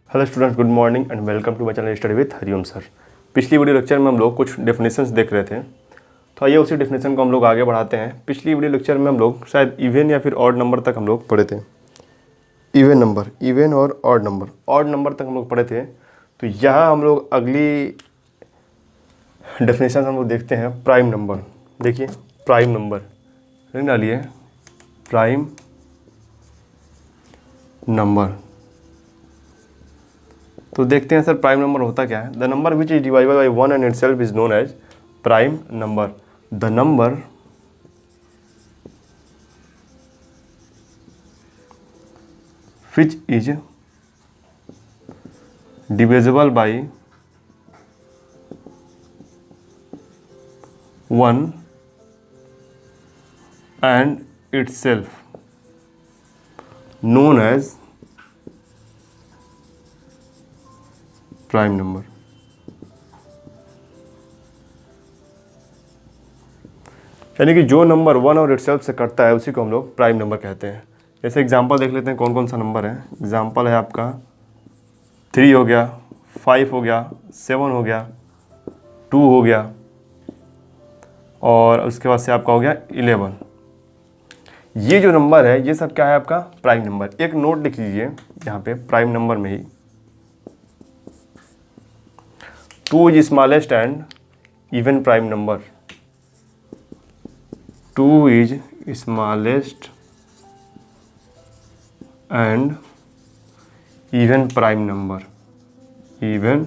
Hello students, good morning and welcome to my channel study with Hariom sir. पिछली video lecture में हम लोग कुछ डेफिनेशंस देख रहे थे, तो आइए उसी डेफिनेशन को हम लोग आगे बढ़ाते हैं। पिछली वीडियो लेक्चर में हम लोग शायद इवन या फिर ऑड नंबर तक हम लोग पढ़े थे। इवन और ऑड नंबर तक हम लोग पढ़े थे। तो यहाँ हम लोग अगली डेफिनेशन हम लोग देखते हैं प्राइम नंबर। देखिए प्राइम नंबर लिख डालिए, प्राइम नंबर। तो देखते हैं सर प्राइम नंबर होता क्या है। The number which is divided by 1 and itself is known as prime number. The number which is divisible by 1 and itself known as prime number. यानी कि जो नंबर 1 और इटसेल्फ से कटता है उसी को हम लोग प्राइम नंबर कहते हैं। जैसे एग्जांपल देख लेते हैं कौन कौन सा नंबर है। एग्जांपल है आपका 3 हो गया, 5 हो गया, 7 हो गया, 2 हो गया और उसके बाद से आपका हो गया 11। ये जो नंबर है ये सब क्या है आपका प्राइम नंबर। एक नोट लिख लीजिए यहाँ पे प्राइम नंबर में ही 2 is smallest and even prime number. 2 is smallest and even prime number. Even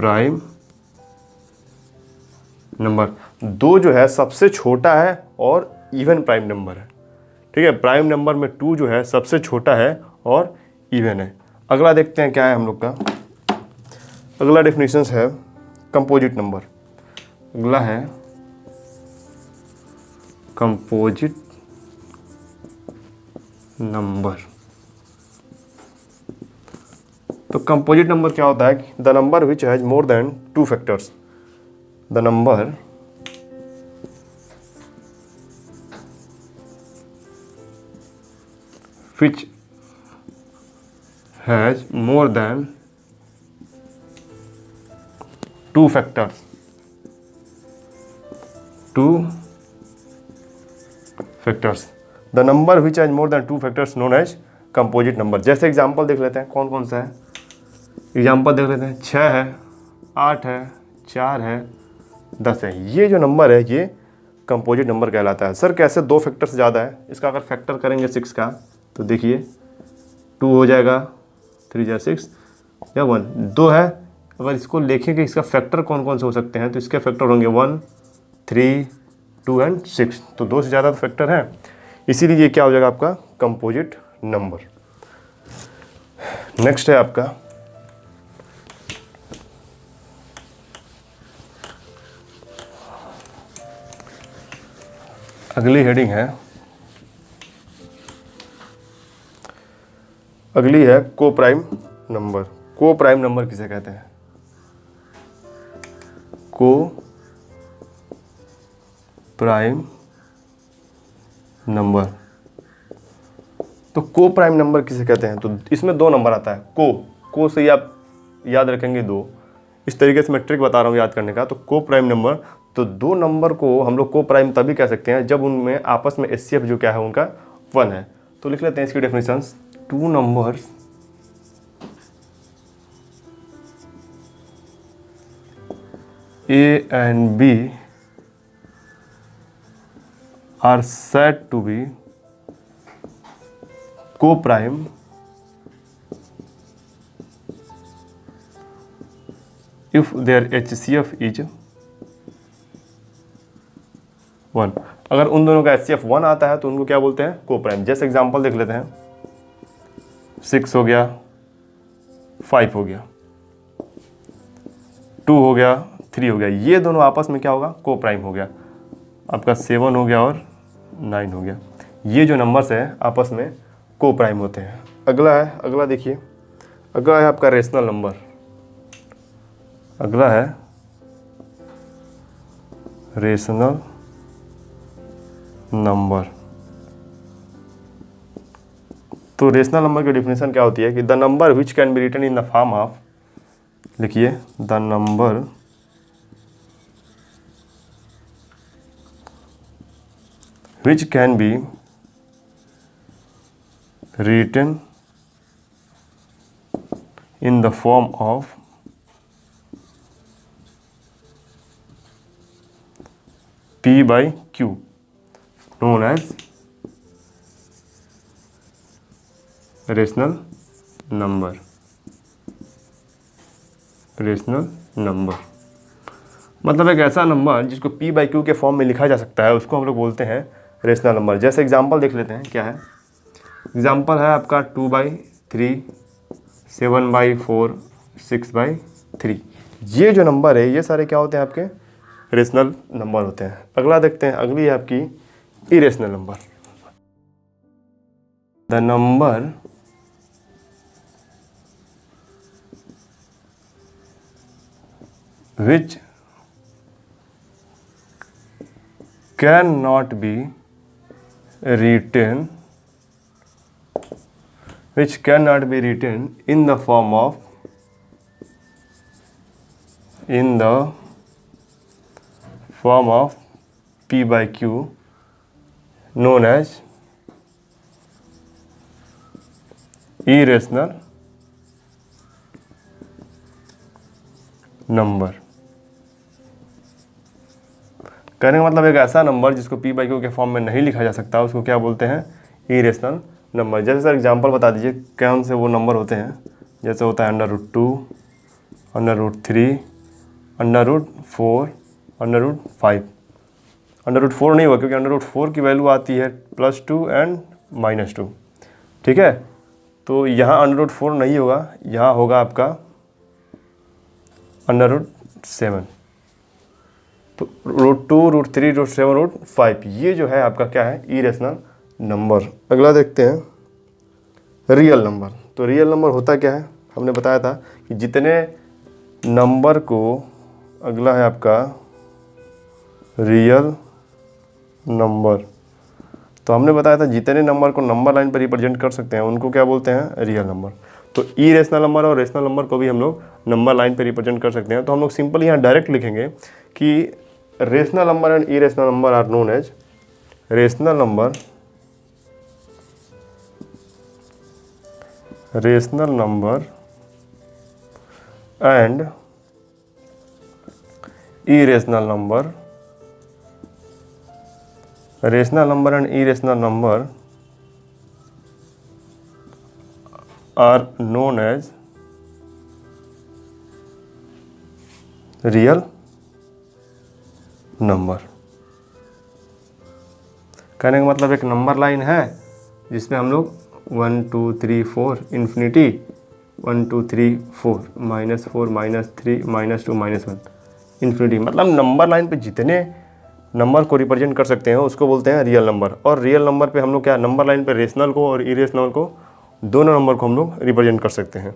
prime number 2 जो है सबसे छोटा है और इवन प्राइम नंबर है। ठीक है, प्राइम नंबर में 2 जो है सबसे छोटा है और इवन है। अगला देखते हैं क्या है हम लोग का। अगला डेफिनेशन है कंपोजिट नंबर। अगला है कंपोजिट नंबर। तो कंपोजिट नंबर क्या होता है कि the number which has more than 2 factors. The number which has more than 2 factors, 2 factors. The number which has more than 2 factors known as composite number. जैसे example देख लेते हैं कौन कौन सा है। एग्जांपल देख लेते हैं 6 है, 8 है, 4 है, 10 है। ये जो नंबर है ये कंपोजिट नंबर कहलाता है। सर कैसे 2 फैक्टर से ज़्यादा है? इसका अगर फैक्टर करेंगे 6 का तो देखिए 2 हो जाएगा, 3 जा 6 या 1, 2 है। अगर इसको लिखें कि इसका फैक्टर कौन कौन से हो सकते हैं तो इसके फैक्टर होंगे 1, 3, 2 एंड 6। तो 2 से ज़्यादा तो फैक्टर है, इसीलिए ये क्या हो जाएगा आपका कंपोजिट नंबर। नेक्स्ट है आपका अगली हेडिंग है, अगली है को प्राइम नंबर। को प्राइम नंबर किसे कहते हैं? को प्राइम नंबर। तो को प्राइम नंबर किसे कहते हैं? तो इसमें 2 नंबर आता है। को से ही आप याद रखेंगे 2। इस तरीके से मैं ट्रिक बता रहा हूँ याद करने का। तो को प्राइम नंबर, तो 2 नंबर को हम लोग को प्राइम तभी कह सकते हैं जब उनमें आपस में एचसीएफ जो क्या है उनका 1 है। तो लिख लेते हैं इसकी definitions. 2 numbers A and B are said to be co-prime if their HCF is 1। अगर उन दोनों का HCF 1 आता है तो उनको क्या बोलते हैं? को प्राइम। जैसे एग्जांपल देख लेते हैं 6 हो गया, 5 हो गया, 2 हो गया, 3 हो गया। ये दोनों आपस में क्या होगा? को प्राइम हो गया। आपका 7 हो गया और 9 हो गया। ये जो नंबर्स है आपस में को प्राइम होते हैं। अगला देखिए, अगला है आपका रेशनल नंबर। अगला है रेशनल नंबर। तो रेशनल नंबर की डेफिनेशन क्या होती है कि the number which can be written in the form of, लिखिए, the number which can be written in the form of P by Q known as rational number. Rational number मतलब एक ऐसा number जिसको P by Q के फॉर्म में लिखा जा सकता है, उसको हम लोग बोलते हैं रेशनल नंबर। जैसे एग्जांपल देख लेते हैं, क्या है एग्जांपल है आपका 2/3, 7/4, 6/3। ये जो नंबर है ये सारे क्या होते हैं आपके रेशनल नंबर होते हैं। अगला देखते हैं, अगली है आपकी irrational number. The number which cannot be written in the form of P by Q known as irrational number. कहने का मतलब एक ऐसा नंबर जिसको P by Q के फॉर्म में नहीं लिखा जा सकता, उसको क्या बोलते हैं इरेशनल नंबर। जैसे सर एग्जांपल बता दीजिए कौन से वो नंबर होते हैं। जैसे होता है √2, √3, √4, √5। √4 नहीं हुआ क्योंकि √4 की वैल्यू आती है +2 एंड -2, ठीक है। तो यहाँ √4 नहीं होगा, यहाँ होगा आपका √7। तो √2, √3, √7, √5 ये जो है आपका क्या है इरेशनल नंबर। अगला देखते हैं रियल नंबर। तो रियल नंबर होता क्या है, हमने बताया था कि जितने नंबर को, अगला है आपका रियल नंबर। तो हमने बताया था जितने नंबर को नंबर लाइन पर रिप्रेजेंट कर सकते हैं उनको क्या बोलते हैं रियल नंबर। तो इरेशनल नंबर और रेशनल नंबर को भी हम लोग नंबर लाइन पे रिप्रेजेंट कर सकते हैं। तो हम लोग सिंपल यहाँ डायरेक्ट लिखेंगे कि rational number and irrational number are known as rational number and irrational number. Rational number and irrational number are known as real number। कहने का मतलब एक नंबर लाइन है जिसमें हम लोग 1 2 3 4 इन्फिनिटी 1 2 3 4 -4 -3 -2 -1 इन्फिनिटी, मतलब नंबर लाइन पे जितने नंबर को रिप्रेजेंट कर सकते हैं उसको बोलते हैं रियल नंबर। और रियल नंबर पे हम लोग क्या नंबर लाइन पे रेशनल को और इरेशनल को दोनों नंबर को हम लोग रिप्रेजेंट कर सकते हैं।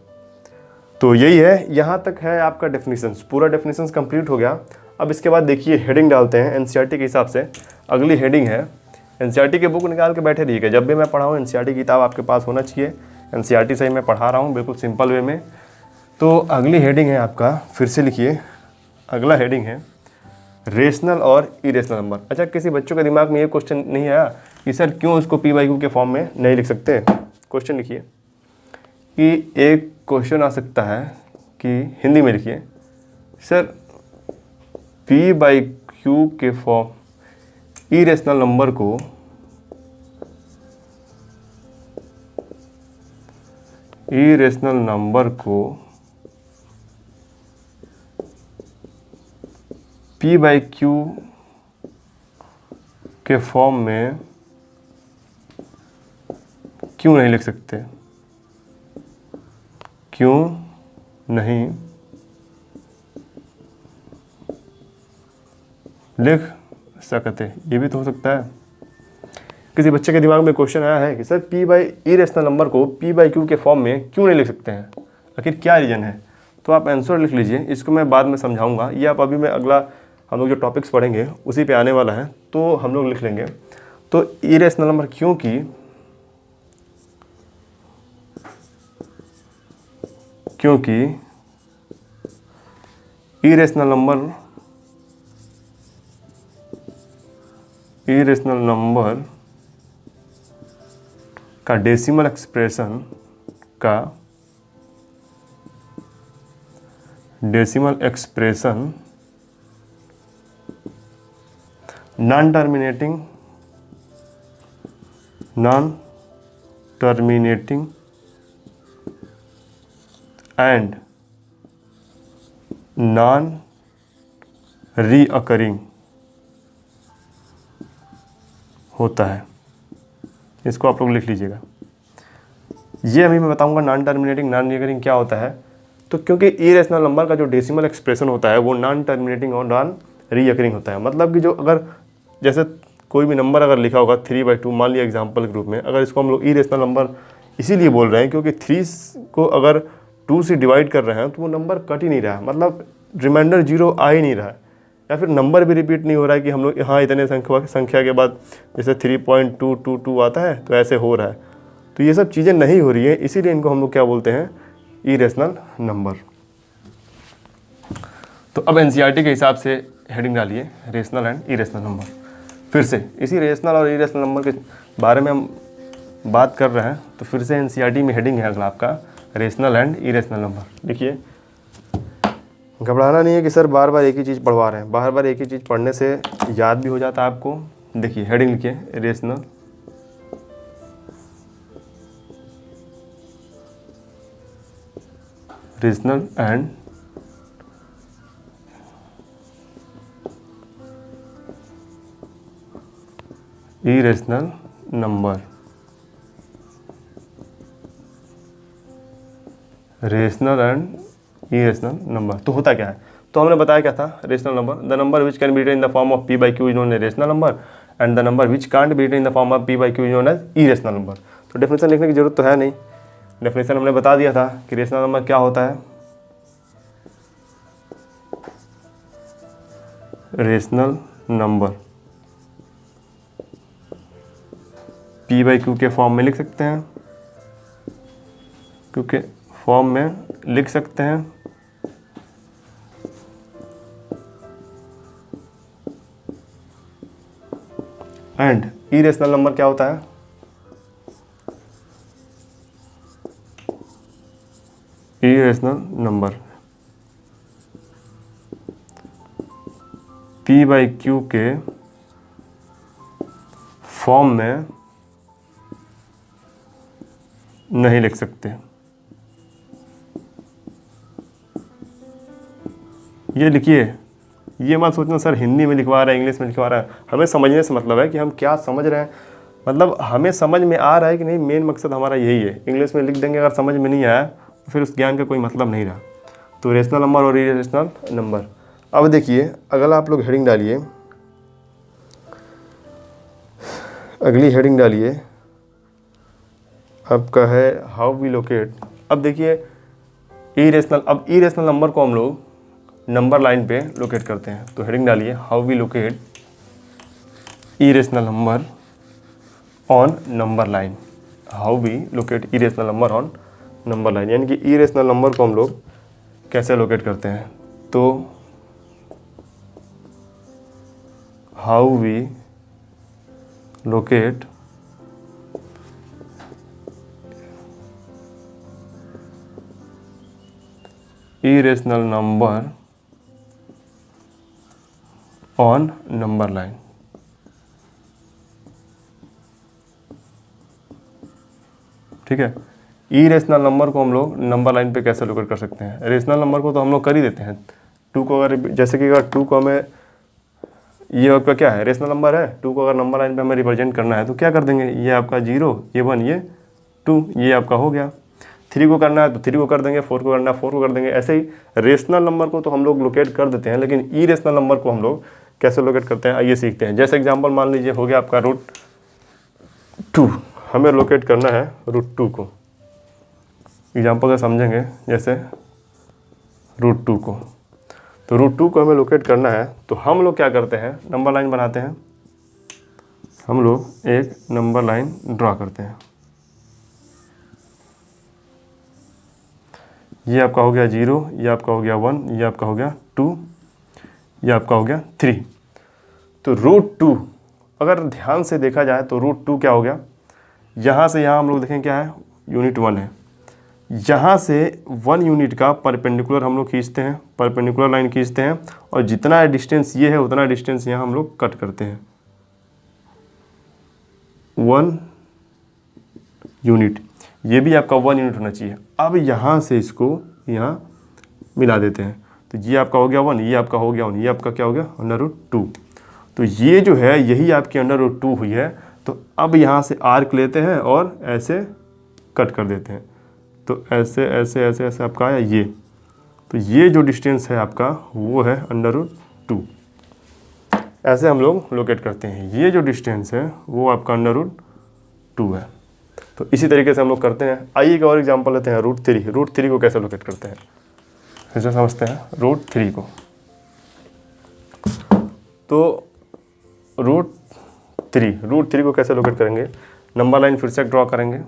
तो यही है, यहाँ तक है आपका डेफिनेशंस। पूरा डेफिनेशंस कंप्लीट हो गया। अब इसके बाद देखिए हेडिंग डालते हैं एनसीईआरटी के हिसाब से। अगली हेडिंग है, एनसीईआरटी की बुक निकाल के बैठे रहिएगा, जब भी मैं पढ़ाऊँ एनसीईआरटी की किताब आपके पास होना चाहिए। एनसीईआरटी से ही मैं पढ़ा रहा हूँ बिल्कुल सिंपल वे में। तो अगली हेडिंग है आपका, फिर से लिखिए, अगला हेडिंग है रेशनल और इरेशनल नंबर। अच्छा, किसी बच्चों के दिमाग में ये क्वेश्चन नहीं आया कि सर क्यों उसको P by Q के फॉर्म में नहीं लिख सकते? क्वेश्चन लिखिए कि एक क्वेश्चन आ सकता है कि हिंदी में लिखिए, सर P by Q के फॉर्म इरेशनल नंबर को P by Q के फॉर्म में क्यों नहीं लिख सकते? क्यों नहीं लिख सकते? ये भी तो हो सकता है। किसी बच्चे के दिमाग में क्वेश्चन आया है कि sir P by irrational number को P by Q के फॉर्म में क्यों नहीं लिख सकते हैं, आखिर क्या रीज़न है? तो आप आंसर लिख लीजिए, इसको मैं बाद में समझाऊंगा। ये आप अभी मैं अगला हम लोग जो टॉपिक्स पढ़ेंगे उसी पे आने वाला है, तो हम लोग लिख लेंगे। तो इरेशनल नंबर क्योंकि क्योंकि इरेशनल नंबर का decimal expression non terminating and non recurring होता है। इसको आप लोग लिख लीजिएगा। ये अभी मैं बताऊंगा नॉन टर्मिनेटिंग नॉन रीअकरिंग क्या होता है। तो क्योंकि इरेशनल नंबर का जो डेसिमल एक्सप्रेशन होता है वो नॉन टर्मिनेटिंग और नॉन रीअकरिंग होता है। मतलब कि जो अगर जैसे कोई भी नंबर अगर लिखा होगा 3/2, मान लिया एग्जाम्पल के रूप में, अगर इसको हम लोग इरेशनल नंबर इसीलिए बोल रहे हैं क्योंकि 3 को अगर 2 से डिवाइड कर रहे हैं तो वो नंबर कट ही नहीं रहा है, मतलब रिमाइंडर 0 आ ही नहीं रहा है, या फिर नंबर भी रिपीट नहीं हो रहा है कि हम लोग यहाँ इतने संख्या के बाद जैसे 3.222 आता है तो ऐसे हो रहा है। तो ये सब चीज़ें नहीं हो रही है, इसीलिए इनको हम लोग क्या बोलते हैं, इरेशनल नंबर। तो अब एनसीईआरटी के हिसाब से हेडिंग डालिए रेशनल एंड इरेशनल नंबर। फिर से इसी रेशनल और इरेशनल नंबर के बारे में हम बात कर रहे हैं, तो फिर से एनसीईआरटी में हेडिंग है अगला आपका रेशनल एंड इरेशनल नंबर। देखिए, घबराना नहीं है कि सर बार बार एक ही चीज़ पढ़वा रहे हैं, बार बार एक ही चीज़ पढ़ने से याद भी हो जाता है आपको। देखिए हेडिंग लिखिए rational and irrational number. Rational and irrational number तो होता क्या है, तो हमने बताया क्या था, rational number the number which can be written in the form of p/q is known as rational number and the number which can't be written in the form of p/q is known as irrational number. तो definition लिखने की जरूरत तो है नहीं, definition हमने बता दिया था कि रेशनल नंबर क्या होता है। रेशनल नंबर p/q के फॉर्म में लिख सकते हैं, क्योंकि फॉर्म में लिख सकते हैं, एंड इरेशनल नंबर क्या होता है, इरेशनल नंबर p/q के फॉर्म में नहीं लिख सकते। ये लिखिए, ये मत सोचना सर हिंदी में लिखवा रहा है इंग्लिश में लिखवा रहा है, हमें समझने से मतलब है कि हम क्या समझ रहे हैं, मतलब हमें समझ में आ रहा है कि नहीं, मेन मकसद हमारा यही है। इंग्लिश में लिख देंगे अगर समझ में नहीं आया तो फिर उस ज्ञान का कोई मतलब नहीं रहा। तो रेशनल नंबर और इरेशनल नंबर। अब देखिए अगला आप लोग हेडिंग डालिए, अगली हेडिंग डालिए आपका है हाउ वी लोकेट। अब देखिए इरेशनल, अब इरेशनल नंबर को हम लोग नंबर लाइन पे लोकेट करते हैं। तो हेडिंग डालिए how we locate irrational number on number line. How we locate irrational number on number line, यानी कि इरेशनल नंबर को हम लोग कैसे लोकेट करते हैं। तो how we locate irrational number on number line. ठीक है, इरेशनल नंबर को हम लोग नंबर लाइन पे कैसे लोकेट कर सकते हैं। रेशनल नंबर को तो हम लोग कर ही देते हैं, 2 को अगर जैसे कि अगर 2 को हमें, ये आपका क्या है रेशनल नंबर है, 2 को अगर नंबर लाइन पे हमें रिप्रेजेंट करना है तो क्या कर देंगे, ये आपका 0, ये 1, ये 2, ये आपका हो गया। 3 को करना है तो 3 को कर देंगे, 4 को करना है 4 को कर देंगे। ऐसे ही रेशनल नंबर को तो हम लोग लोकेट कर देते हैं, लेकिन इरेशनल नंबर को हम लोग कैसे लोकेट करते हैं आइए सीखते हैं। जैसे एग्जांपल मान लीजिए हो गया आपका √2, हमें लोकेट करना है √2 को। एग्जांपल से समझेंगे, जैसे √2 को, तो √2 को हमें लोकेट करना है तो हम लोग क्या करते हैं, नंबर लाइन बनाते हैं, हम लोग एक नंबर लाइन ड्रा करते हैं। ये आपका हो गया 0, ये आपका हो गया 1, ये आपका हो गया 2, ये आपका हो गया 3। तो √2 अगर ध्यान से देखा जाए तो √2 क्या हो गया, यहाँ से यहाँ हम लोग देखें क्या है, यूनिट 1 है। यहाँ से 1 यूनिट का परपेंडिकुलर हम लोग खींचते हैं, परपेंडिकुलर लाइन खींचते हैं, और जितना डिस्टेंस ये है उतना डिस्टेंस यहाँ हम लोग कट करते हैं, 1 यूनिट। ये भी आपका 1 यूनिट होना चाहिए। अब यहाँ से इसको यहाँ मिला देते हैं, तो ये आपका हो गया 1, ये आपका हो गया 1, ये आपका क्या हो गया √2। तो ये जो है यही आपकी √2 हुई है। तो अब यहाँ से आर्क लेते हैं और ऐसे कट कर देते हैं, तो ऐसे ऐसे ऐसे ऐसे आपका आया ये। तो ये जो डिस्टेंस है आपका वो है √2। ऐसे हम लोग लोकेट करते हैं। ये जो डिस्टेंस है वो आपका √2 है। तो इसी तरीके से हम लोग करते हैं। आइए एक और एग्जांपल लेते हैं, √3। √3 को कैसे लोकेट करते हैं फिर से समझते हैं √3 को। तो √3 को कैसे लोकेट करेंगे, नंबर लाइन फिर से ड्रॉ करेंगे।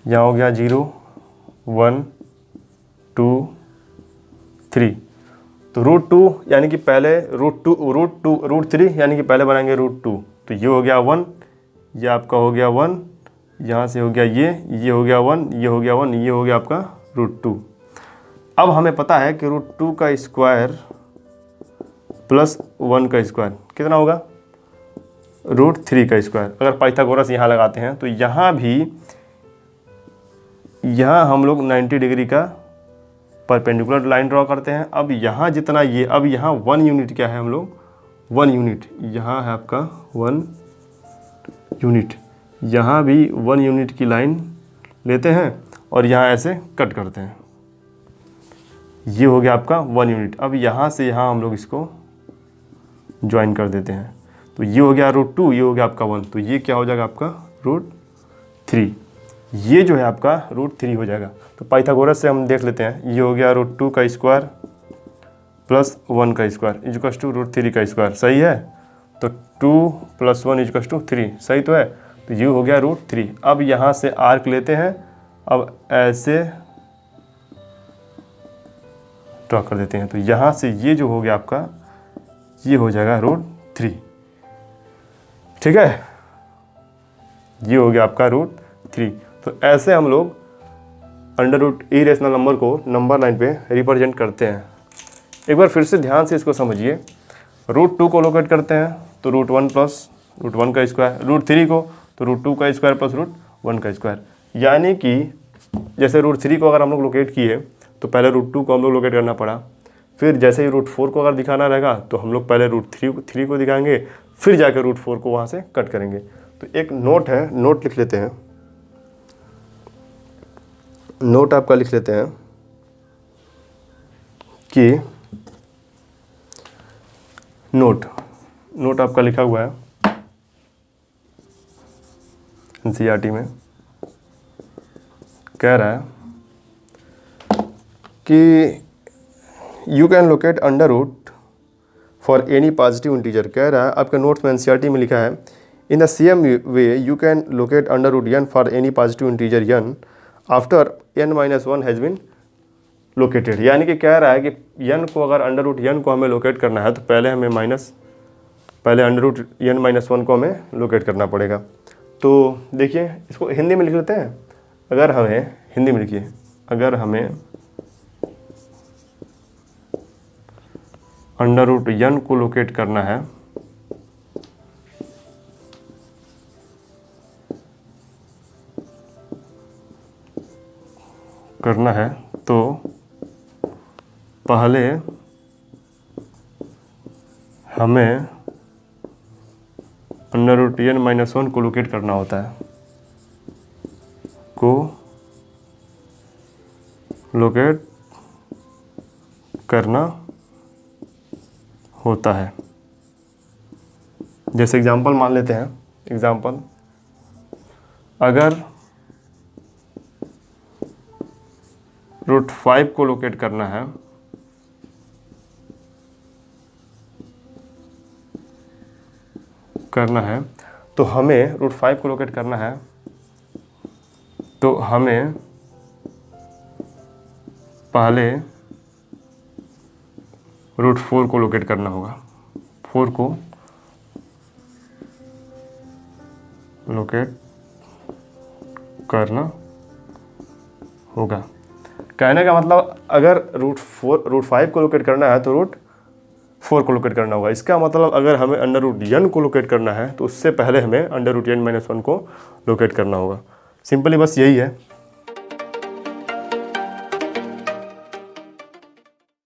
यहाँ हो गया 0, 1, 2, 3। तो √2 यानी कि पहले √3 यानी कि पहले बनाएंगे √2। तो ये हो गया 1, ये आपका हो गया 1, यहाँ से हो गया ये हो गया 1, ये हो गया 1, ये हो गया आपका √2। अब हमें पता है कि √2 का स्क्वायर प्लस 1 का स्क्वायर कितना होगा, √3 का स्क्वायर। अगर पाइथागोरस यहाँ लगाते हैं तो यहाँ भी यहाँ हम लोग 90 डिग्री का परपेंडिकुलर लाइन ड्रॉ करते हैं। अब यहाँ जितना ये, अब यहाँ 1 यूनिट क्या है, हम लोग 1 यूनिट, यहाँ है आपका 1 यूनिट, यहाँ भी 1 यूनिट की लाइन लेते हैं और यहाँ ऐसे कट करते हैं। ये हो गया आपका 1 यूनिट। अब यहाँ से यहाँ हम लोग इसको ज्वाइन कर देते हैं। तो ये हो गया √2, ये हो गया आपका 1। तो ये क्या हो जाएगा आपका √3। ये जो है आपका √3 हो जाएगा। तो पाइथागोरस से हम देख लेते हैं। ये हो गया √2 का स्क्वायर प्लस 1 का स्क्वायर इक्वल्स टू √3 का स्क्वायर। सही है। तो 2 + 1 इक्वल्स टू 3। सही तो है। तो ये हो गया √3। अब यहाँ से आर्क लेते हैं, अब ऐसे ड्रॉ कर देते हैं। तो यहाँ से ये जो हो गया आपका, ये हो जाएगा √3। ठीक है, ये हो गया आपका √3। तो ऐसे हम लोग अंडर इरेशनल नंबर को नंबर लाइन पे रिप्रेजेंट करते हैं। एक बार फिर से ध्यान से इसको समझिए। √2 को लोकेट करते हैं तो √1 प्लस √1 का स्क्वायर, √3 को तो √2 का स्क्वायर प्लस √1 का स्क्वायर। यानी कि जैसे √3 को अगर हम लोग लोकेट किए तो पहले √2 को हम लोग लोकेट करना पड़ा। फिर जैसे ही √4 को अगर दिखाना रहेगा तो हम लोग पहले √3 को दिखाएंगे, फिर जाकर √4 को वहाँ से कट करेंगे। तो एक नोट है, नोट लिख लेते हैं। नोट आपका लिख लेते हैं कि नोट आपका लिखा हुआ है एनसीईआरटी में, कह रहा है कि you can locate under root for any positive integer. कह रहा है आपके नोट्स में एनसीईआरटी में लिखा है in the same way you can locate under root n for any positive integer n after n-1 has been located. यानी कि कह रहा है कि n को अगर अंडर रूट n को हमें लोकेट करना है तो पहले अंडर रूट n-1 को हमें लोकेट करना पड़ेगा। तो देखिए इसको हिंदी में लिख लेते हैं। अगर हमें हिंदी में लिखिए, अगर हमें अंडर रूट n को लोकेट करना है तो पहले हमें अंडर रूट n-1 को लोकेट करना होता है, को लोकेट करना होता है। जैसे एग्जांपल मान लेते हैं, एग्जांपल अगर √5 को लोकेट करना है तो हमें √5 को लोकेट करना है तो हमें पहले √4 को लोकेट करना होगा, 4 को लोकेट करना होगा। कहने का मतलब अगर √5 को लोकेट करना है तो √4 को लोकेट करना होगा। इसका मतलब अगर हमें √n को लोकेट करना है तो उससे पहले हमें √n - 1 को लोकेट करना होगा। सिंपली बस यही है।